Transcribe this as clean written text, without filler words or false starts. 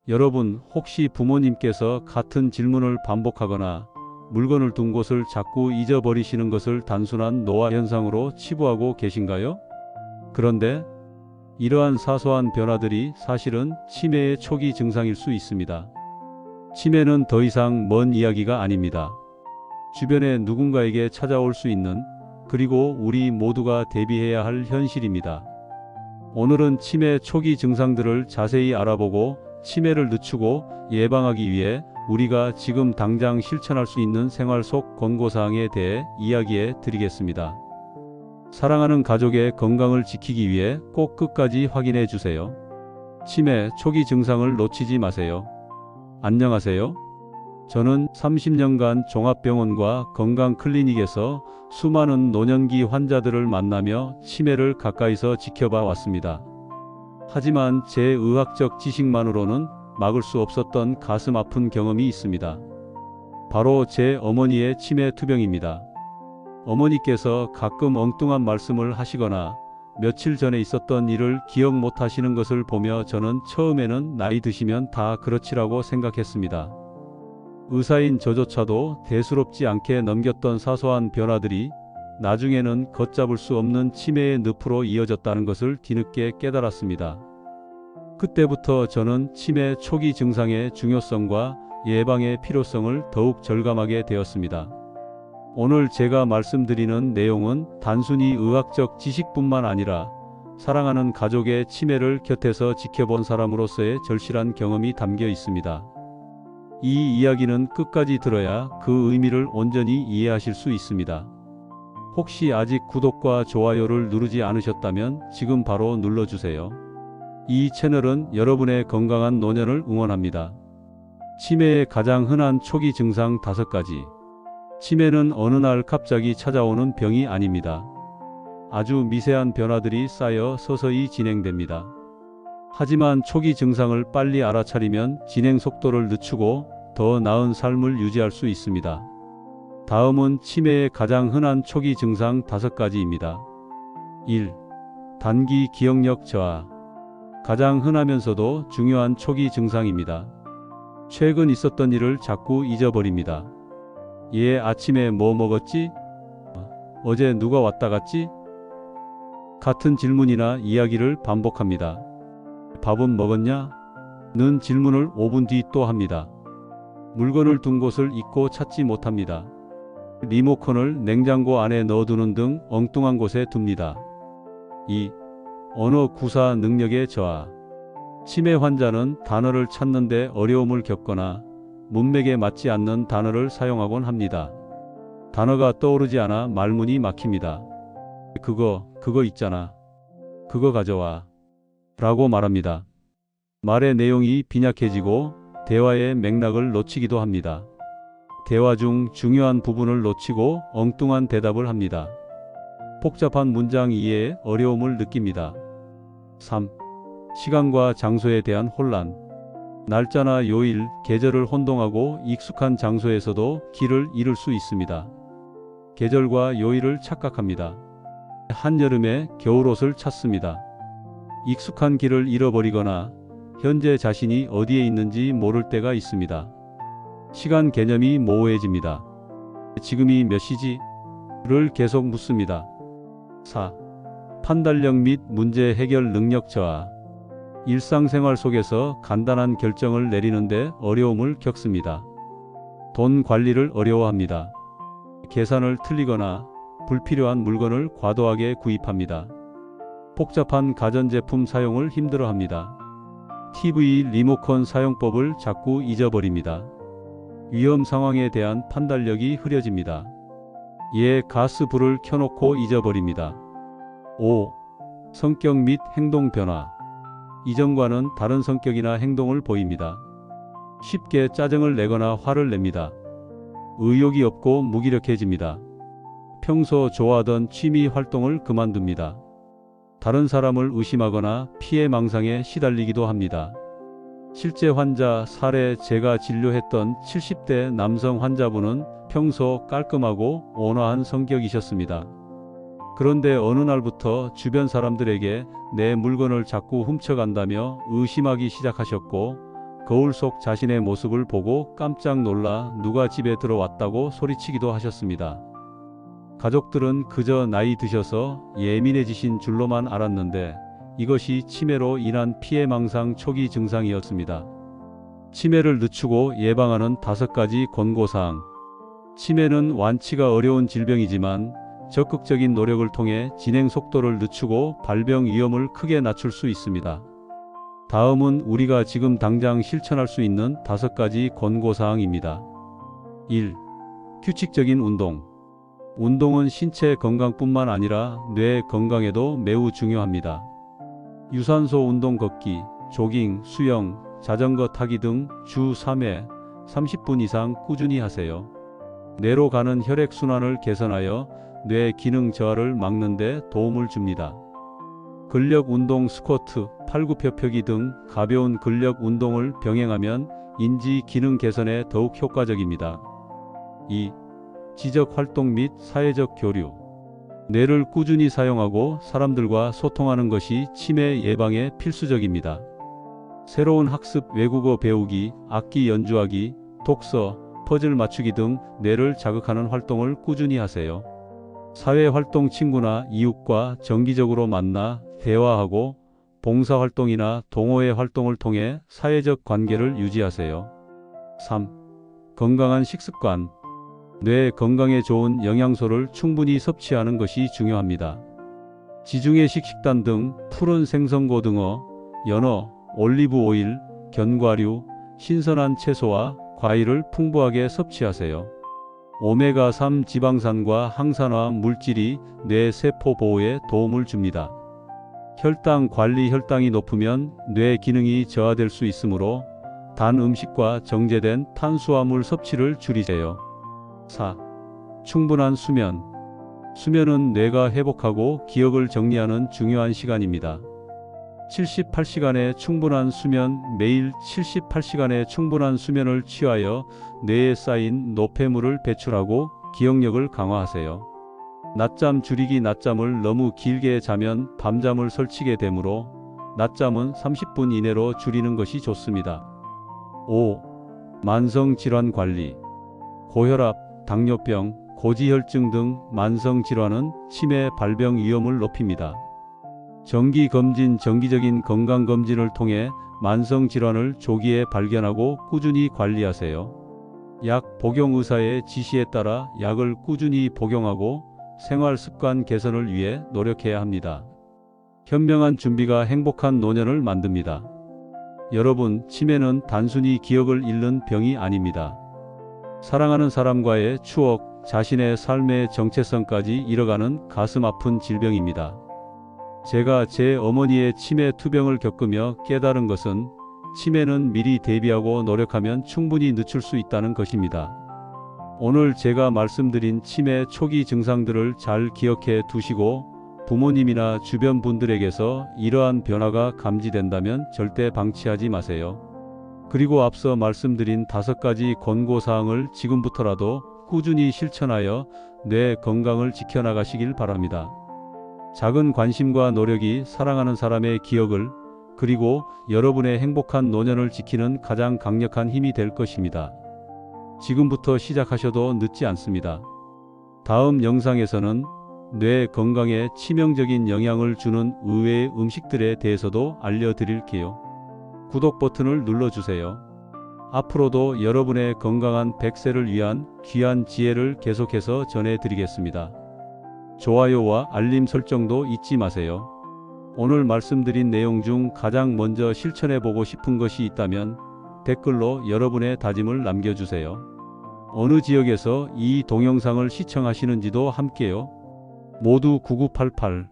여러분, 혹시 부모님께서 같은 질문을 반복하거나 물건을 둔 곳을 자꾸 잊어버리시는 것을 단순한 노화 현상으로 치부하고 계신가요? 그런데 이러한 사소한 변화들이 사실은 치매의 초기 증상일 수 있습니다. 치매는 더 이상 먼 이야기가 아닙니다. 주변에 누군가에게 찾아올 수 있는, 그리고 우리 모두가 대비해야 할 현실입니다. 오늘은 치매 초기 증상들을 자세히 알아보고 치매를 늦추고 예방하기 위해 우리가 지금 당장 실천할 수 있는 생활 속 권고사항에 대해 이야기해 드리겠습니다. 사랑하는 가족의 건강을 지키기 위해 꼭 끝까지 확인해 주세요. 치매 초기 증상을 놓치지 마세요. 안녕하세요. 저는 30년간 종합병원과 건강클리닉에서 수많은 노년기 환자들을 만나며 치매를 가까이서 지켜봐 왔습니다. 하지만 제 의학적 지식만으로는 막을 수 없었던 가슴 아픈 경험이 있습니다. 바로 제 어머니의 치매 투병입니다. 어머니께서 가끔 엉뚱한 말씀을 하시거나 며칠 전에 있었던 일을 기억 못 하시는 것을 보며 저는 처음에는 나이 드시면 다 그렇지라고 생각했습니다. 의사인 저조차도 대수롭지 않게 넘겼던 사소한 변화들이 나중에는 걷잡을 수 없는 치매의 늪으로 이어졌다는 것을 뒤늦게 깨달았습니다. 그때부터 저는 치매 초기 증상의 중요성과 예방의 필요성을 더욱 절감하게 되었습니다. 오늘 제가 말씀드리는 내용은 단순히 의학적 지식뿐만 아니라 사랑하는 가족의 치매를 곁에서 지켜본 사람으로서의 절실한 경험이 담겨 있습니다. 이 이야기는 끝까지 들어야 그 의미를 온전히 이해하실 수 있습니다. 혹시 아직 구독과 좋아요를 누르지 않으셨다면 지금 바로 눌러주세요. 이 채널은 여러분의 건강한 노년을 응원합니다. 치매의 가장 흔한 초기 증상 5가지. 치매는 어느 날 갑자기 찾아오는 병이 아닙니다. 아주 미세한 변화들이 쌓여 서서히 진행됩니다. 하지만 초기 증상을 빨리 알아차리면 진행 속도를 늦추고 더 나은 삶을 유지할 수 있습니다. 다음은 치매의 가장 흔한 초기 증상 5가지입니다. 1. 단기 기억력 저하. 가장 흔하면서도 중요한 초기 증상입니다. 최근 있었던 일을 자꾸 잊어버립니다. 아침에 뭐 먹었지? 어제 누가 왔다 갔지? 같은 질문이나 이야기를 반복합니다. 밥은 먹었냐? 는 질문을 5분 뒤 또 합니다. 물건을 둔 곳을 잊고 찾지 못합니다. 리모컨을 냉장고 안에 넣어두는 등 엉뚱한 곳에 둡니다. 2. 언어 구사 능력의 저하. 치매 환자는 단어를 찾는데 어려움을 겪거나 문맥에 맞지 않는 단어를 사용하곤 합니다. 단어가 떠오르지 않아 말문이 막힙니다. 그거 있잖아. 그거 가져와. 라고 말합니다. 말의 내용이 빈약해지고 대화의 맥락을 놓치기도 합니다. 대화 중 중요한 부분을 놓치고 엉뚱한 대답을 합니다. 복잡한 문장 이해에 어려움을 느낍니다. 3. 시간과 장소에 대한 혼란. 날짜나 요일, 계절을 혼동하고 익숙한 장소에서도 길을 잃을 수 있습니다. 계절과 요일을 착각합니다. 한여름에 겨울옷을 찾습니다. 익숙한 길을 잃어버리거나 현재 자신이 어디에 있는지 모를 때가 있습니다. 시간 개념이 모호해집니다. 지금이 몇 시지? 를 계속 묻습니다. 4. 판단력 및 문제 해결 능력 저하. 일상생활 속에서 간단한 결정을 내리는데 어려움을 겪습니다. 돈 관리를 어려워합니다. 계산을 틀리거나 불필요한 물건을 과도하게 구입합니다. 복잡한 가전제품 사용을 힘들어합니다. TV 리모컨 사용법을 자꾸 잊어버립니다. 위험 상황에 대한 판단력이 흐려집니다. 가스불을 켜놓고 잊어버립니다. 5. 성격 및 행동 변화. 이전과는 다른 성격이나 행동을 보입니다. 쉽게 짜증을 내거나 화를 냅니다. 의욕이 없고 무기력해집니다. 평소 좋아하던 취미 활동을 그만둡니다. 다른 사람을 의심하거나 피해망상에 시달리기도 합니다. 실제 환자 사례. 제가 진료했던 70대 남성 환자분은 평소 깔끔하고 온화한 성격이셨습니다. 그런데 어느 날부터 주변 사람들에게 내 물건을 자꾸 훔쳐간다며 의심하기 시작하셨고, 거울 속 자신의 모습을 보고 깜짝 놀라 누가 집에 들어왔다고 소리치기도 하셨습니다. 가족들은 그저 나이 드셔서 예민해지신 줄로만 알았는데 이것이 치매로 인한 피해망상 초기 증상이었습니다. 치매를 늦추고 예방하는 5가지 권고사항. 치매는 완치가 어려운 질병이지만 적극적인 노력을 통해 진행 속도를 늦추고 발병 위험을 크게 낮출 수 있습니다. 다음은 우리가 지금 당장 실천할 수 있는 5가지 권고사항입니다. 1. 규칙적인 운동. 운동은 신체 건강뿐만 아니라 뇌 건강에도 매우 중요합니다. 유산소 운동 걷기, 조깅, 수영, 자전거 타기 등 주 3회 30분 이상 꾸준히 하세요. 뇌로 가는 혈액순환을 개선하여 뇌 기능 저하를 막는 데 도움을 줍니다. 근력 운동 스쿼트, 팔굽혀펴기 등 가벼운 근력 운동을 병행하면 인지 기능 개선에 더욱 효과적입니다. 2. 지적 활동 및 사회적 교류. 뇌를 꾸준히 사용하고 사람들과 소통하는 것이 치매 예방에 필수적입니다. 새로운 학습, 외국어 배우기, 악기 연주하기, 독서, 퍼즐 맞추기 등 뇌를 자극하는 활동을 꾸준히 하세요. 사회활동 친구나 이웃과 정기적으로 만나 대화하고 봉사활동이나 동호회 활동을 통해 사회적 관계를 유지하세요. 3. 건강한 식습관. 뇌 건강에 좋은 영양소를 충분히 섭취하는 것이 중요합니다. 지중해식 식단 등 푸른 생선고등어, 연어, 올리브 오일, 견과류, 신선한 채소와 과일을 풍부하게 섭취하세요. 오메가3 지방산과 항산화 물질이 뇌 세포 보호에 도움을 줍니다. 혈당 관리. 혈당이 높으면 뇌 기능이 저하될 수 있으므로 단 음식과 정제된 탄수화물 섭취를 줄이세요. 4. 충분한 수면. 수면은 뇌가 회복하고 기억을 정리하는 중요한 시간입니다. 78시간의 충분한 수면. 매일 78시간의 충분한 수면을 취하여 뇌에 쌓인 노폐물을 배출하고 기억력을 강화하세요. 낮잠 줄이기. 낮잠을 너무 길게 자면 밤잠을 설치게 되므로 낮잠은 30분 이내로 줄이는 것이 좋습니다. 5. 만성질환 관리. 고혈압, 당뇨병, 고지혈증 등 만성질환은 치매 발병 위험을 높입니다. 정기검진. 정기적인 건강검진을 통해 만성질환을 조기에 발견하고 꾸준히 관리하세요. 약 복용. 의사의 지시에 따라 약을 꾸준히 복용하고 생활습관 개선을 위해 노력해야 합니다. 현명한 준비가 행복한 노년을 만듭니다. 여러분, 치매는 단순히 기억을 잃는 병이 아닙니다. 사랑하는 사람과의 추억, 자신의 삶의 정체성까지 잃어가는 가슴 아픈 질병입니다. 제가 제 어머니의 치매 투병을 겪으며 깨달은 것은 치매는 미리 대비하고 노력하면 충분히 늦출 수 있다는 것입니다. 오늘 제가 말씀드린 치매 초기 증상들을 잘 기억해 두시고 부모님이나 주변 분들에게서 이러한 변화가 감지된다면 절대 방치하지 마세요. 그리고 앞서 말씀드린 5가지 권고사항을 지금부터라도 꾸준히 실천하여 뇌 건강을 지켜나가시길 바랍니다. 작은 관심과 노력이 사랑하는 사람의 기억을 그리고 여러분의 행복한 노년을 지키는 가장 강력한 힘이 될 것입니다. 지금부터 시작하셔도 늦지 않습니다. 다음 영상에서는 뇌 건강에 치명적인 영향을 주는 의외의 음식들에 대해서도 알려드릴게요. 구독 버튼을 눌러주세요. 앞으로도 여러분의 건강한 100세를 위한 귀한 지혜를 계속해서 전해드리겠습니다. 좋아요와 알림 설정도 잊지 마세요. 오늘 말씀드린 내용 중 가장 먼저 실천해보고 싶은 것이 있다면 댓글로 여러분의 다짐을 남겨주세요. 어느 지역에서 이 동영상을 시청하시는지도 함께요. 모두 9988